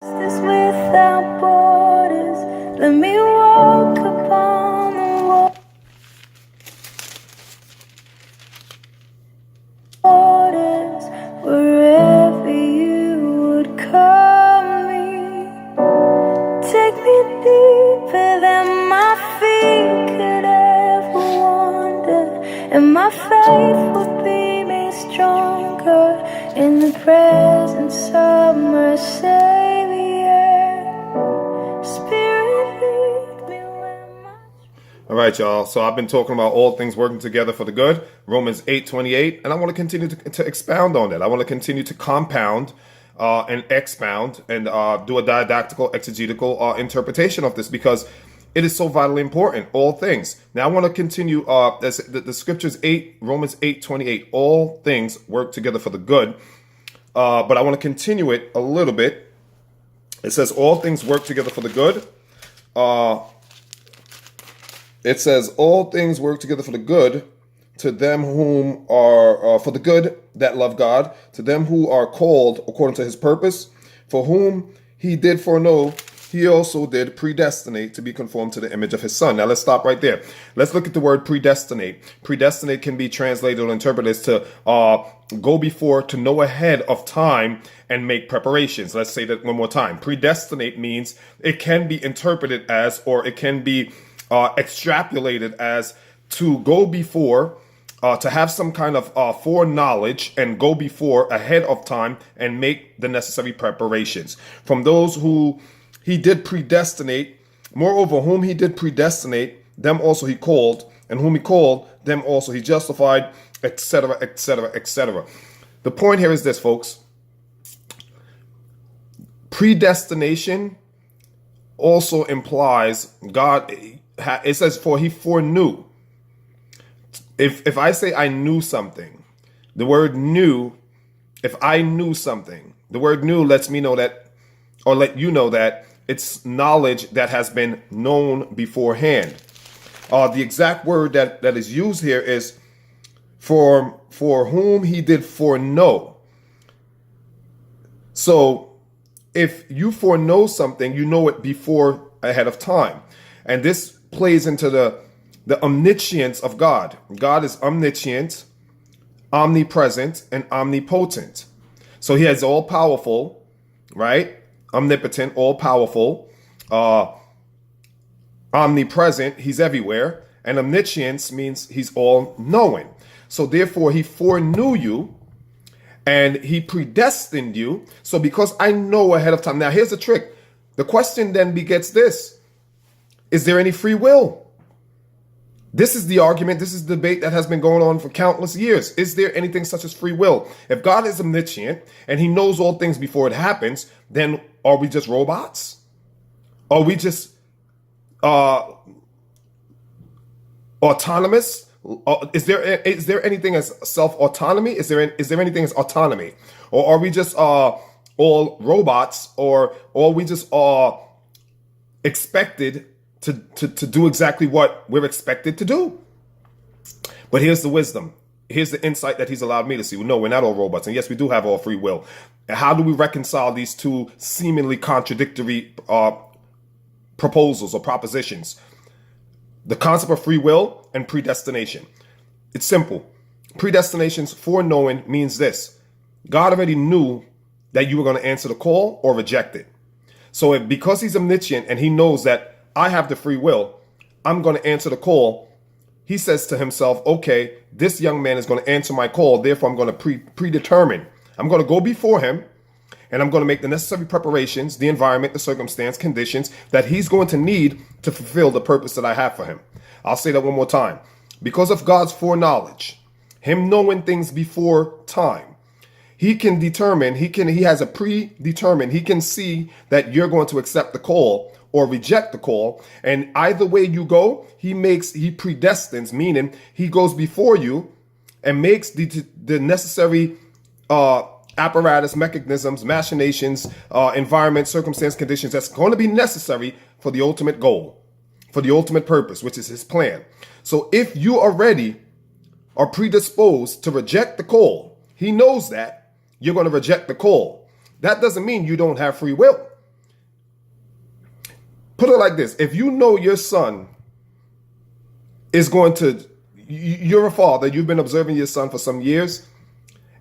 This without borders, let me walk upon the waters, wherever you would call me. Take me deeper than my feet could ever wander, and my faith will be made stronger in the presence of my Savior. All right, y'all. So I've been talking about all things working together for the good, Romans 8:28, and I want to continue to expound on that. I want to continue to compound and expound and do a didactical, exegetical interpretation of this because it is so vitally important. All things. Now I want to continue. The scriptures Romans 8:28. All things work together for the good, but I want to continue it a little bit. It says all things work together for the good. It says all things work together for the good to them whom are for the good that love God, to them who are called according to his purpose, for whom he did foreknow, he also did predestinate to be conformed to the image of his son. Now let's stop right there. Let's look at the word predestinate. Predestinate can be translated or interpreted as to go before, to know ahead of time and make preparations. Let's say that one more time. Predestinate means it can be interpreted as, or it can be extrapolated as to go before, to have some kind of foreknowledge and go before ahead of time and make the necessary preparations. From those who he did predestinate, moreover, whom he did predestinate, them also he called, and whom he called, them also he justified, etc., etc., etc. The point here is this, folks. Predestination also implies God. It says, for he foreknew. If I say I knew something, the word knew, if I knew something, the word knew lets me know that, or let you know that it's knowledge that has been known beforehand. The exact word that is used here is for whom he did foreknow. So if you foreknow something, you know it before ahead of time. And this plays into the omniscience of God. God is omniscient, omnipresent, and omnipotent. So he is all powerful, right? Omnipotent, all powerful, omnipresent, he's everywhere. And omniscience means he's all knowing. So therefore he foreknew you and he predestined you. So because I know ahead of time. Now here's the trick. The question then begets this. Is there any free will? This is the argument. This is the debate that has been going on for countless years. Is there anything such as free will? If God is omniscient and he knows all things before it happens, then are we just robots? Are we just autonomous? Is there anything as self-autonomy? Is there anything as autonomy? Or are we just all robots? Or are we just expected to do exactly what we're expected to do? But here's the wisdom. Here's the insight that he's allowed me to see. No, we're not all robots. And yes, we do have all free will. And how do we reconcile these two seemingly contradictory proposals or propositions? The concept of free will and predestination. It's simple. Predestination's foreknowing means this. God already knew that you were going to answer the call or reject it. So because he's omniscient and he knows that I have the free will, I'm going to answer the call. He says to himself, okay, this young man is going to answer my call. Therefore, I'm going to predetermine. I'm going to go before him and I'm going to make the necessary preparations, the environment, the circumstance, conditions that he's going to need to fulfill the purpose that I have for him. I'll say that one more time. Because of God's foreknowledge, him knowing things before time, he can determine, he has a predetermined, he can see that you're going to accept the call or reject the call. And either way you go, he predestines, meaning he goes before you and makes the necessary apparatus, mechanisms, machinations, environment, circumstance, conditions that's going to be necessary for the ultimate goal, for the ultimate purpose, which is his plan. So if you already are predisposed to reject the call, he knows that you're going to reject the call. That doesn't mean you don't have free will. put it like this. If you know your son is going to, you're a father, you've been observing your son for some years,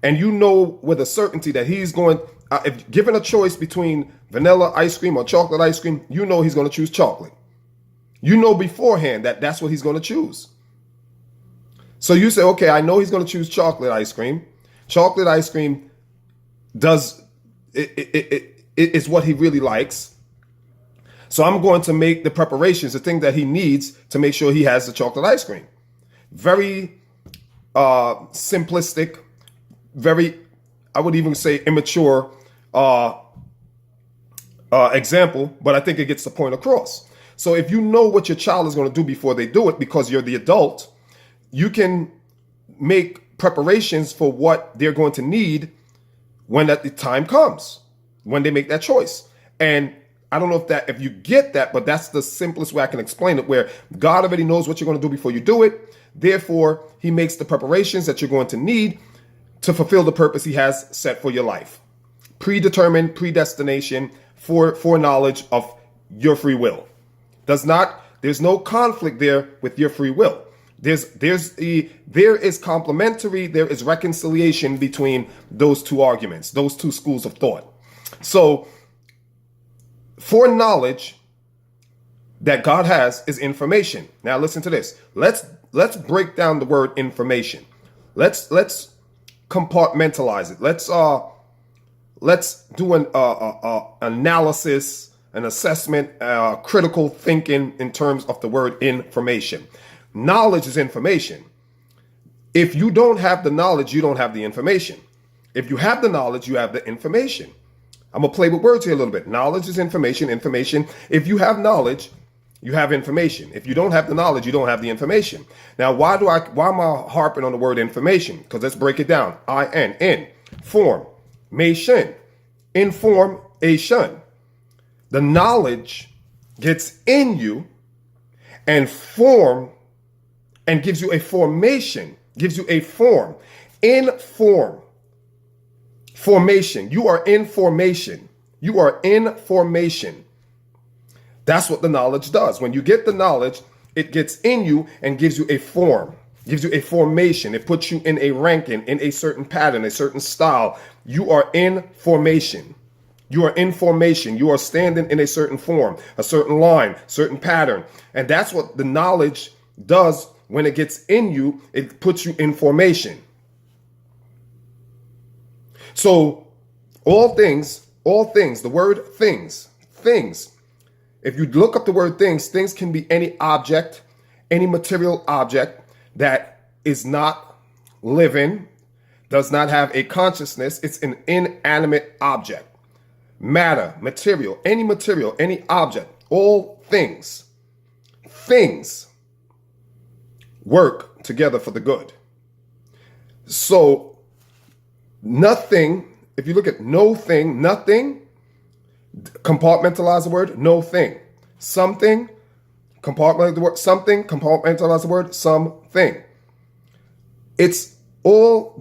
and you know with a certainty that he's going, if given a choice between vanilla ice cream or chocolate ice cream, you know he's going to choose chocolate. You know beforehand that that's what he's going to choose. So you say, okay, I know he's going to choose chocolate ice cream. Chocolate ice cream does, it is what he really likes. So I'm going to make the preparations, the thing that he needs to make sure he has the chocolate ice cream. Very simplistic, very, I would even say immature example, but I think it gets the point across. So if you know what your child is going to do before they do it, because you're the adult, you can make preparations for what they're going to need when that the time comes, when they make that choice. And I don't know if you get that, but that's the simplest way I can explain it, where God already knows what you're going to do before you do it. Therefore, he makes the preparations that you're going to need to fulfill the purpose he has set for your life. Predetermined, predestination, foreknowledge of your free will. There's no conflict there with your free will. There is complementary, there is reconciliation between those two arguments, those two schools of thought. So, foreknowledge that God has is information. Now listen to this. Let's break down the word information. Let's compartmentalize it. Let's do an analysis, an assessment, critical thinking in terms of the word information. Knowledge is information. If you don't have the knowledge, you don't have the information. If you have the knowledge, you have the information. I'm going to play with words here a little bit. Knowledge is information. Information. If you have knowledge, you have information. If you don't have the knowledge, you don't have the information. Now, why am I harping on the word information? Because let's break it down. In, form, mation, information. The knowledge gets in you and form and gives you a formation, gives you a form. Formation. You are in formation. You are in formation. That's what the knowledge does. When you get the knowledge, it gets in you and gives you a form, gives you a formation. It puts you in a ranking, in a certain pattern, a certain style. You are in formation. You are in formation. You are standing in a certain form, a certain line, certain pattern. And that's what the knowledge does. When it gets in you, it puts you in formation. So all things, the word things. If you look up the word things can be any object, any material object that is not living, does not have a consciousness. It's an inanimate object. Matter, material, any object, all things work together for the good. So nothing, if you look at no thing, nothing, compartmentalize the word, no thing. Something, compartmentalize the word, something, compartmentalize the word, something. It's all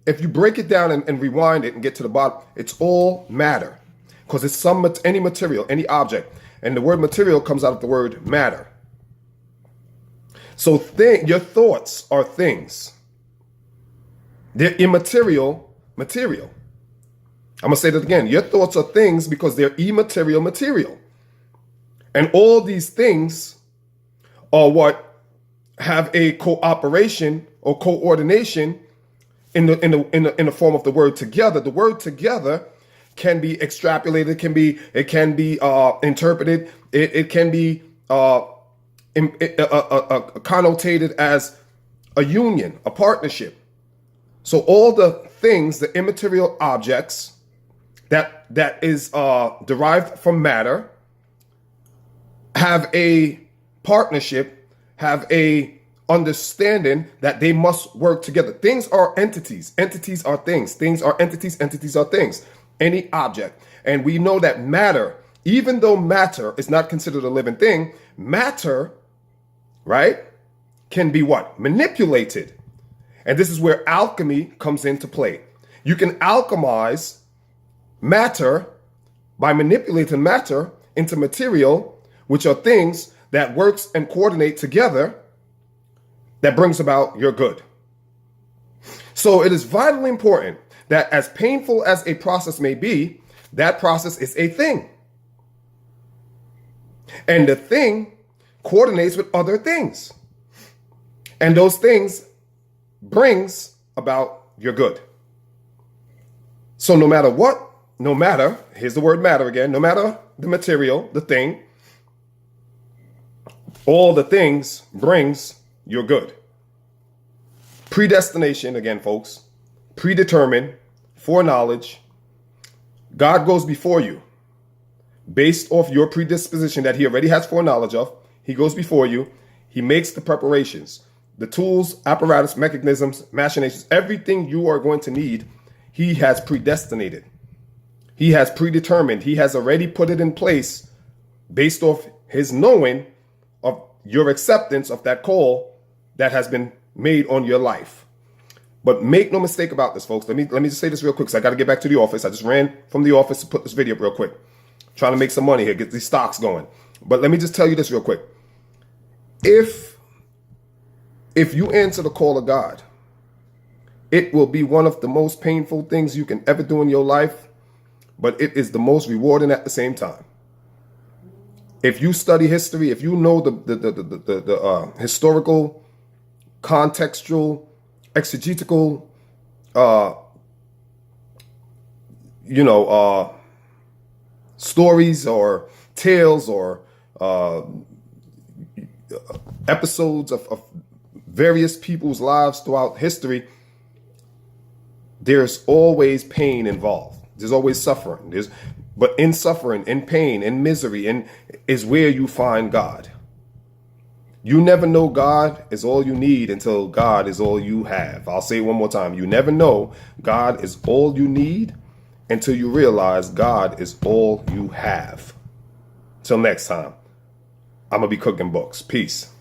if you break it down and rewind it and get to the bottom, it's all matter. Because it's any material, any object. And the word material comes out of the word matter. So your thoughts are things. They're immaterial material. I'm going to say that again. Your thoughts are things because they're immaterial material. And all these things are what have a cooperation or coordination in the form of the word together. The word together can be extrapolated, it can be interpreted, it can be connotated as a union, a partnership. So all the things, the immaterial objects that is derived from matter, have a partnership, have a understanding that they must work together. Things are entities. Entities are things. Things are entities. Entities are things. Any object. And we know that matter, even though matter is not considered a living thing, matter, right, can be what? Manipulated. And this is where alchemy comes into play. You can alchemize matter by manipulating matter into material which are things that works and coordinate together that brings about your good. So it is vitally important that as painful as a process may be, that process is a thing. And the thing coordinates with other things. And those things brings about your good. So no matter what, here's the word matter again, no matter the material, the thing, all the things brings your good. Predestination, again, folks, predetermined, foreknowledge. God goes before you based off your predisposition that he already has foreknowledge of. He goes before you. He makes the preparations, the tools, apparatus, mechanisms, machinations, everything you are going to need. He has predestinated. He has predetermined. He has already put it in place based off his knowing of your acceptance of that call that has been made on your life. But make no mistake about this, folks. Let me just say this real quick, because I got to get back to the office. I just ran from the office to put this video up real quick. Trying to make some money here, get these stocks going. But let me just tell you this real quick. If you answer the call of God, it will be one of the most painful things you can ever do in your life, but it is the most rewarding at the same time. If you study history, if you know the historical, contextual, exegetical, stories or tales or episodes of various people's lives throughout history, there's always pain involved. There's always suffering. But in suffering, in pain, in misery, is where you find God. You never know God is all you need until God is all you have. I'll say it one more time. You never know God is all you need until you realize God is all you have. Till next time, I'm going to be cooking books. Peace.